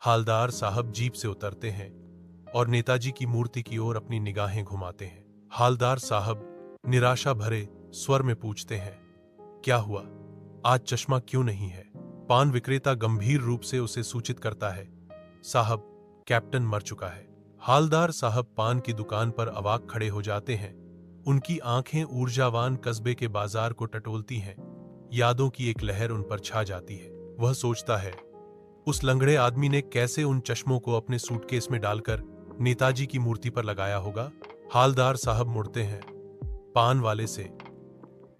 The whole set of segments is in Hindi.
हालदार साहब जीप से उतरते हैं और नेताजी की मूर्ति की ओर अपनी निगाहें घुमाते हैं। हालदार साहब निराशा भरे स्वर में पूछते हैं, क्या हुआ? आज चश्मा क्यों नहीं है? पान विक्रेता गंभीर रूप से उसे सूचित करता है, साहब, कैप्टन मर चुका है। हालदार साहब पान की दुकान पर अवाक खड़े हो जाते हैं। उनकी आंखें ऊर्जावान कस्बे के बाजार को टटोलती हैं। यादों की एक लहर उन पर छा जाती है। वह सोचता है, उस लंगड़े आदमी ने कैसे उन चश्मों को अपने सूटकेस में डालकर नेताजी की मूर्ति पर लगाया होगा। हालदार साहब मुड़ते हैं, पान वाले से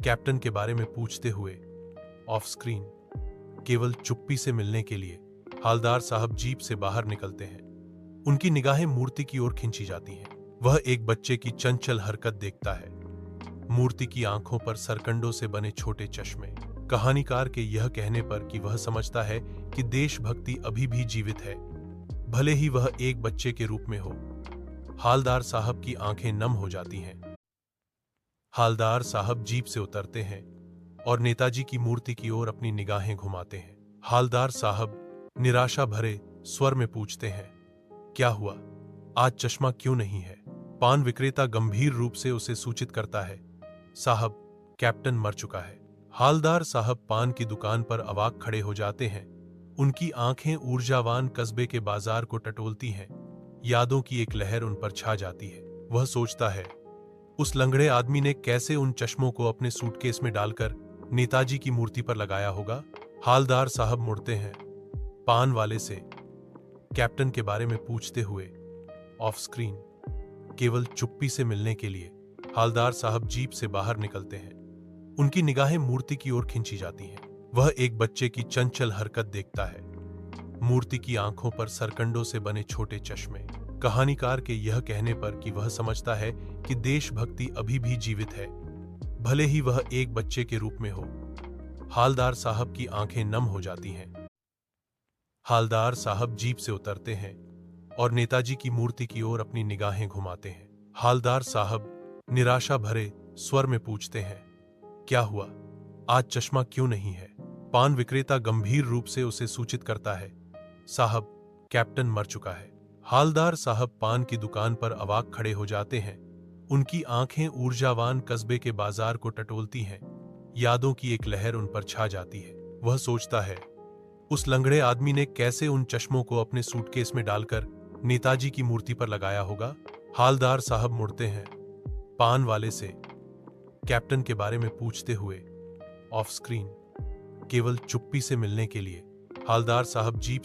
कैप्टन के बारे में पूछते हुए। ऑफ स्क्रीन, केवल चुप्पी से मिलने के लिए हालदार साहब जीप से बाहर निकलते हैं। उनकी निगाहें मूर्ति की ओर खिंची जाती हैं। वह एक बच्चे की चंचल हरकत देखता है। मूर्ति की आंखों पर सरकंडों से बने छोटे चश्मे। कहानीकार के यह कहने पर कि वह समझता है कि देशभक्ति अभी भी जीवित है, भले ही वह एक बच्चे के रूप में हो। हालदार साहब की आंखें नम हो जाती हैं। हालदार साहब जीप से उतरते हैं और नेताजी की मूर्ति की ओर अपनी निगाहें घुमाते हैं। हालदार साहब निराशा भरे स्वर में पूछते हैं, क्या हुआ? आज चश्मा क्यों नहीं है? पान विक्रेता गंभीर रूप से उसे सूचित करता है, साहब, कैप्टन मर चुका है। हालदार साहब पान की दुकान पर अवाक खड़े हो जाते हैं। उनकी आंखें ऊर्जावान कस्बे के बाजार को टटोलती हैं। यादों की एक लहर उन पर छा जाती है। वह सोचता है, उस लंगड़े आदमी ने कैसे उन चश्मों को अपने सूटकेस में डालकर नेताजी की मूर्ति पर लगाया होगा। हालदार साहब मुड़ते हैं, पान वाले से कैप्टन के बारे में पूछते हुए। ऑफ स्क्रीन, केवल चुप्पी से मिलने के लिए हालदार साहब जीप से बाहर निकलते हैं। उनकी निगाहें मूर्ति की ओर खिंची जाती हैं। वह एक बच्चे की चंचल हरकत देखता है। मूर्ति की आंखों पर सरकंडों से बने छोटे चश्मे। कहानीकार के यह कहने पर कि वह समझता है कि देशभक्ति अभी भी जीवित है, भले ही वह एक बच्चे के रूप में हो। हालदार साहब की आंखें नम हो जाती हैं। हालदार साहब जीप से उतरते हैं और नेताजी की मूर्ति की ओर अपनी निगाहें घुमाते हैं। हालदार साहब निराशा भरे स्वर में पूछते हैं, क्या हुआ? आज चश्मा क्यों नहीं है? पान विक्रेता गंभीर रूप से उसे सूचित करता है, साहब, कैप्टन मर चुका है। हालदार साहब पान की दुकान पर अवाक खड़े हो जाते हैं। उनकी आंखें ऊर्जावान कस्बे के बाजार को टटोलती हैं। यादों की एक लहर उन पर छा जाती है। वह सोचता है, उस लंगड़े आदमी ने कैसे उन चश्मों को अपने सूटकेस में डालकर नेताजी की मूर्ति पर लगाया होगा। हालदार साहब मुड़ते हैं, पान वाले से कैप्टन के बारे में पूछते हुए। ऑफ स्क्रीन, केवल चुप्पी से मिलने के लिए हालदार साहब जीप